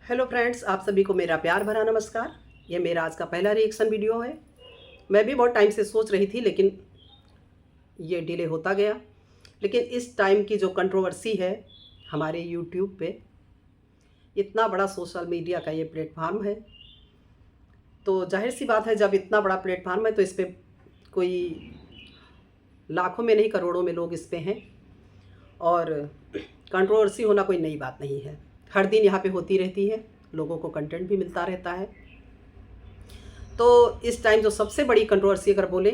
Hello friends, आप सभी को मेरा प्यार भरा नमस्कार। ये मेरा आज का पहला रिएक्शन वीडियो है। मैं भी बहुत टाइम से सोच रही थी, लेकिन ये डिले होता गया। लेकिन इस टाइम की जो कंट्रोवर्सी है हमारे यूट्यूब पे, इतना बड़ा सोशल मीडिया का ये प्लेटफार्म है, तो जाहिर सी बात है, जब इतना बड़ा प्लेटफार्म है तो इस पर कोई लाखों में नहीं करोड़ों में लोग इस पे हैं। और कंट्रोवर्सी होना कोई नई बात नहीं है, हर दिन यहाँ पे होती रहती है, लोगों को कंटेंट भी मिलता रहता है। तो इस टाइम जो सबसे बड़ी कंट्रोवर्सी अगर बोले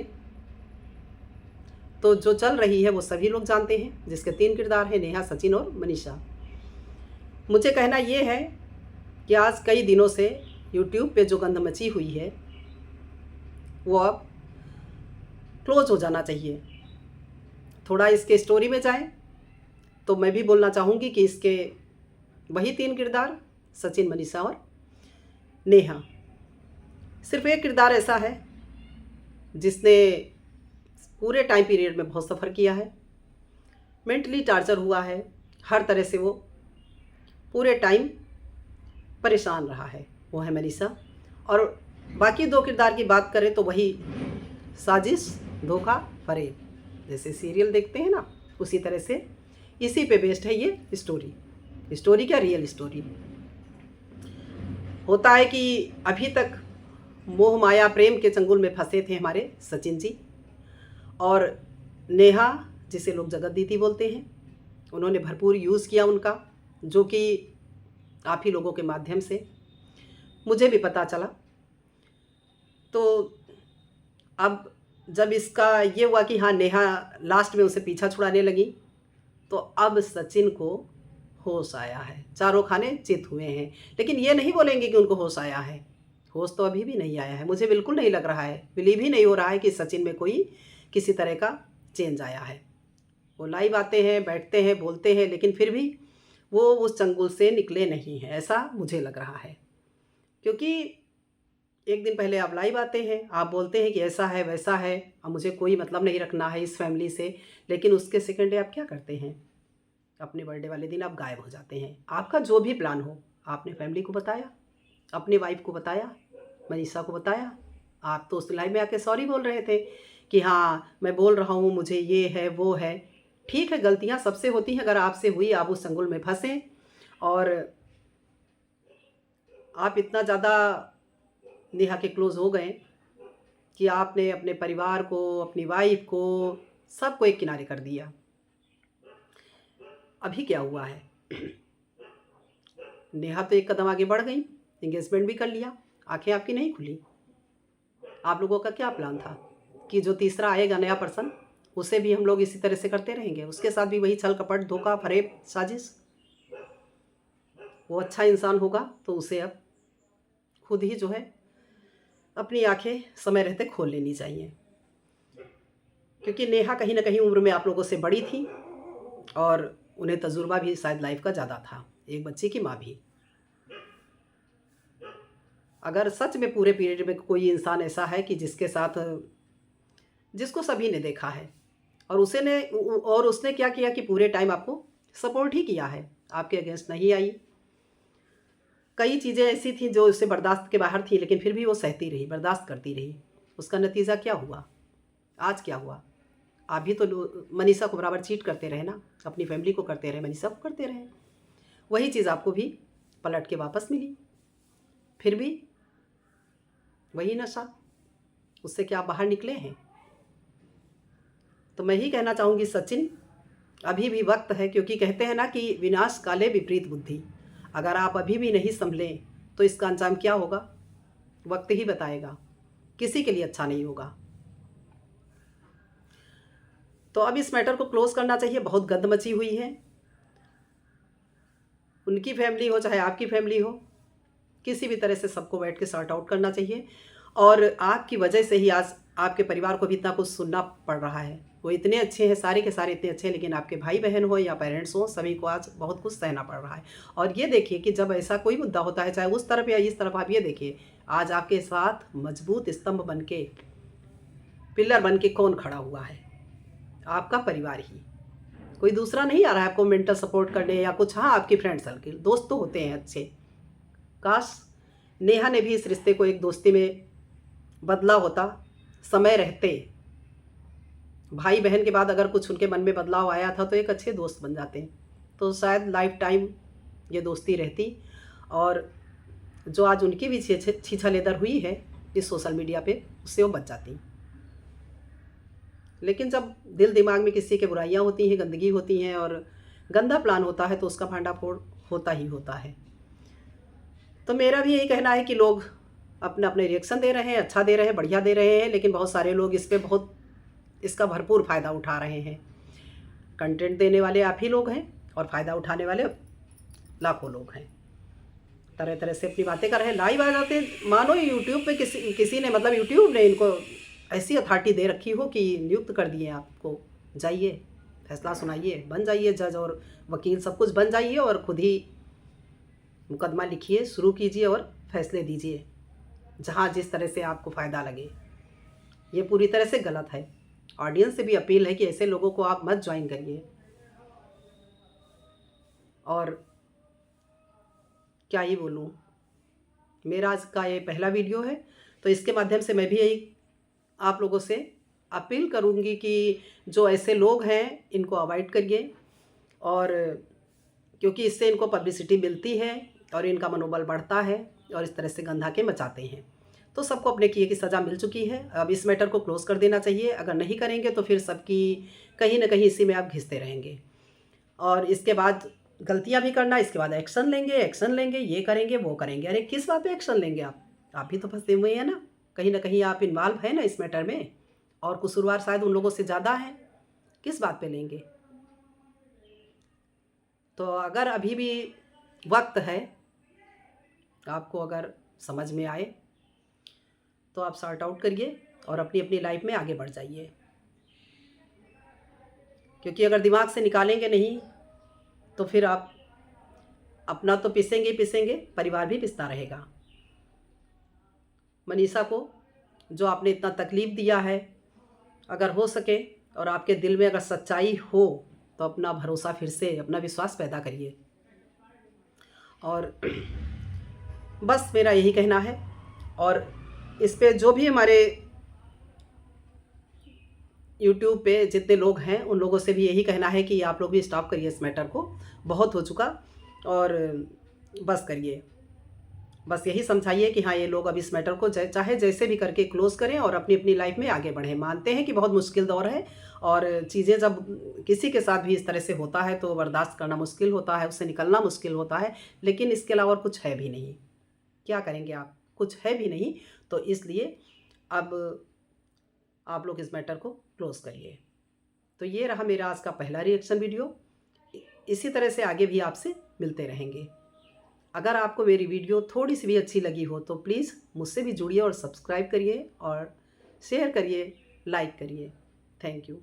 तो जो चल रही है वो सभी लोग जानते हैं, जिसके 3 किरदार हैं, नेहा, सचिन और मनीषा। मुझे कहना ये है कि आज कई दिनों से यूट्यूब पे जो गंध मची हुई है वो अब क्लोज हो जाना चाहिए। थोड़ा इसके स्टोरी में जाएं तो मैं भी बोलना चाहूँगी कि इसके वही 3 किरदार, सचिन, मनीषा और नेहा। सिर्फ एक किरदार ऐसा है जिसने पूरे टाइम पीरियड में बहुत सफ़र किया है, मेंटली टार्चर हुआ है, हर तरह से वो पूरे टाइम परेशान रहा है, वो है मनीषा। और बाकी 2 किरदार की बात करें तो वही साजिश, धोखा, फरेब, जैसे सीरियल देखते हैं ना, उसी तरह से इसी पे बेस्ड है ये स्टोरी क्या, रियल स्टोरी। होता है कि अभी तक मोह माया प्रेम के चंगुल में फंसे थे हमारे सचिन जी, और नेहा, जिसे लोग जगत दीदी बोलते हैं, उन्होंने भरपूर यूज़ किया उनका, जो कि आप ही लोगों के माध्यम से मुझे भी पता चला। तो अब जब इसका ये हुआ कि हाँ, नेहा लास्ट में उसे पीछा छुड़ाने लगी, तो अब सचिन को होश आया है, चारों खाने चित हुए हैं। लेकिन ये नहीं बोलेंगे कि उनको होश आया है, होश तो अभी भी नहीं आया है। मुझे बिल्कुल नहीं लग रहा है, बिलीव ही नहीं हो रहा है कि सचिन में कोई किसी तरह का चेंज आया है। वो लाइव आते हैं, बैठते हैं, बोलते हैं, लेकिन फिर भी वो उस चंगुल से निकले नहीं हैं, ऐसा मुझे लग रहा है। क्योंकि एक दिन पहले आप लाइव आते हैं, आप बोलते हैं कि ऐसा है वैसा है, अब मुझे कोई मतलब नहीं रखना है इस फैमिली से, लेकिन उसके सेकंड डे आप क्या करते हैं, अपने बर्थडे वाले दिन आप गायब हो जाते हैं। आपका जो भी प्लान हो आपने फैमिली को बताया, अपने वाइफ को बताया, मनीषा को बताया। आप तो उस लाइव में आके सॉरी बोल रहे थे कि हाँ मैं बोल रहा हूँ, मुझे ये है वो है। ठीक है, गलतियाँ सबसे होती हैं, अगर आपसे हुई, आप उस चंगुल में फंसे और आप इतना ज़्यादा नेहा के क्लोज हो गए कि आपने अपने परिवार को, अपनी वाइफ को, सबको एक किनारे कर दिया। अभी क्या हुआ है, नेहा तो एक कदम आगे बढ़ गई, एंगेजमेंट भी कर लिया, आंखें आपकी नहीं खुली। आप लोगों का क्या प्लान था कि जो तीसरा आएगा नया पर्सन, उसे भी हम लोग इसी तरह से करते रहेंगे, उसके साथ भी वही छल कपट, धोखा, फरेब, साजिश। वो अच्छा इंसान होगा तो उसे अब खुद ही जो है अपनी आंखें समय रहते खोल लेनी चाहिए। क्योंकि नेहा कहीं ना कहीं उम्र में आप लोगों से बड़ी थी और उन्हें तजुर्बा भी शायद लाइफ का ज़्यादा था, एक बच्चे की माँ भी। अगर सच में पूरे पीरियड में कोई इंसान ऐसा है कि जिसके साथ, जिसको सभी ने देखा है और उसने क्या किया कि पूरे टाइम आपको सपोर्ट ही किया है, आपके अगेंस्ट नहीं आई। कई चीज़ें ऐसी थी जो उससे बर्दाश्त के बाहर थी, लेकिन फिर भी वो सहती रही, बर्दाश्त करती रही। उसका नतीजा क्या हुआ, आज क्या हुआ? आप भी तो मनीषा को बराबर चीट करते रहे ना, अपनी फैमिली को करते रहे, मनीषा को करते रहे, वही चीज़ आपको भी पलट के वापस मिली। फिर भी वही नशा, उससे क्या आप बाहर निकले हैं? तो मैं ही कहना चाहूँगी सचिन, अभी भी वक्त है, क्योंकि कहते हैं ना कि विनाश काले विपरीत बुद्धि। अगर आप अभी भी नहीं संभलें तो इसका अंजाम क्या होगा वक्त ही बताएगा, किसी के लिए अच्छा नहीं होगा। तो अब इस मैटर को क्लोज करना चाहिए, बहुत गंद मची हुई है। उनकी फैमिली हो चाहे आपकी फैमिली हो, किसी भी तरह से सबको बैठ के सॉर्ट आउट करना चाहिए। और आपकी वजह से ही आज आपके परिवार को भी इतना कुछ सुनना पड़ रहा है। वो इतने अच्छे हैं, सारे के सारे इतने अच्छे हैं, लेकिन आपके भाई बहन हो या पेरेंट्स हो, सभी को आज बहुत कुछ सहना पड़ रहा है। और ये देखिए कि जब ऐसा कोई मुद्दा होता है, चाहे उस तरफ या इस तरफ, आप ये देखिए आज आपके साथ मजबूत स्तंभ बन के, पिलर बन के कौन खड़ा हुआ है? आपका परिवार ही, कोई दूसरा नहीं आ रहा है आपको मेंटल सपोर्ट करने या कुछ। हाँ, आपके फ्रेंड सर्किल, दोस्त तो होते हैं अच्छे, काश नेहा ने भी इस रिश्ते को एक दोस्ती में बदला होता। समय रहते भाई बहन के बाद अगर कुछ उनके मन में बदलाव आया था तो एक अच्छे दोस्त बन जाते, तो शायद लाइफ टाइम ये दोस्ती रहती। और जो आज उनकी भी छीछालेदर हुई है इस सोशल मीडिया पे, उससे वो बच जाती। लेकिन जब दिल दिमाग में किसी के बुराइयां होती हैं, गंदगी होती हैं और गंदा प्लान होता है तो उसका भांडाफोड़ होता ही होता है। तो मेरा भी यही कहना है कि लोग अपने अपने रिएक्शन दे रहे हैं, अच्छा दे रहे हैं, बढ़िया दे रहे हैं, लेकिन बहुत सारे लोग इस पर बहुत इसका भरपूर फ़ायदा उठा रहे हैं। कंटेंट देने वाले आप ही लोग हैं और फ़ायदा उठाने वाले लाखों लोग हैं। तरह तरह से अपनी बातें कर रहे हैं, लाइव आ जाते हैं। मानो यूट्यूब पे किसी ने, मतलब यूट्यूब ने इनको ऐसी अथॉरिटी दे रखी हो कि नियुक्त कर दिए आपको, जाइए फैसला सुनाइए, बन जाइए जज और वकील, सब कुछ बन जाइए और खुद ही मुकदमा लिखिए, शुरू कीजिए और फैसले दीजिए जहाँ जिस तरह से आपको फ़ायदा लगे। ये पूरी तरह से गलत है। ऑडियंस से भी अपील है कि ऐसे लोगों को आप मत ज्वाइन करिए। और क्या ही बोलूँ, मेरा आज का ये पहला वीडियो है, तो इसके माध्यम से मैं भी यही आप लोगों से अपील करूँगी कि जो ऐसे लोग हैं इनको अवॉइड करिए, और क्योंकि इससे इनको पब्लिसिटी मिलती है और इनका मनोबल बढ़ता है और इस तरह से गंदा के मचाते हैं। तो सबको अपने किए की सज़ा मिल चुकी है, अब इस मैटर को क्लोज़ कर देना चाहिए। अगर नहीं करेंगे तो फिर सबकी कहीं ना कहीं इसी में आप घिसते रहेंगे, और इसके बाद गलतियां भी करना, इसके बाद एक्शन लेंगे, ये करेंगे वो करेंगे। अरे किस बात पे एक्शन लेंगे आप भी तो फंसे हुए हैं ना कहीं आप इन्वॉल्व हैं ना इस मैटर में, और कसूरवार शायद उन लोगों से ज़्यादा हैं। किस बात पे लेंगे? तो अगर अभी भी वक्त है, आपको अगर समझ में आए तो आप सॉर्ट आउट करिए और अपनी अपनी लाइफ में आगे बढ़ जाइए। क्योंकि अगर दिमाग से निकालेंगे नहीं तो फिर आप अपना तो पिसेंगे, परिवार भी पिसता रहेगा। मनीषा को जो आपने इतना तकलीफ़ दिया है, अगर हो सके और आपके दिल में अगर सच्चाई हो तो अपना भरोसा फिर से, अपना विश्वास पैदा करिए। और बस मेरा यही कहना है। और इस पे जो भी हमारे YouTube पे जितने लोग हैं उन लोगों से भी यही कहना है कि आप लोग भी स्टॉप करिए इस मैटर को, बहुत हो चुका, और बस करिए। बस यही समझाइए कि हाँ, ये लोग अब इस मैटर को चाहे जैसे भी करके क्लोज़ करें और अपनी अपनी लाइफ में आगे बढ़ें। मानते हैं कि बहुत मुश्किल दौर है और चीज़ें जब किसी के साथ भी इस तरह से होता है तो बर्दाश्त करना मुश्किल होता है, उससे निकलना मुश्किल होता है, लेकिन इसके अलावा और कुछ है भी नहीं। क्या करेंगे आप? कुछ है भी नहीं। तो इसलिए अब आप लोग इस मैटर को क्लोज़ करिए। तो ये रहा मेरा आज का पहला रिएक्शन वीडियो। इसी तरह से आगे भी आपसे मिलते रहेंगे। अगर आपको मेरी वीडियो थोड़ी सी भी अच्छी लगी हो तो प्लीज़ मुझसे भी जुड़िए और सब्सक्राइब करिए और शेयर करिए, लाइक करिए। Thank you.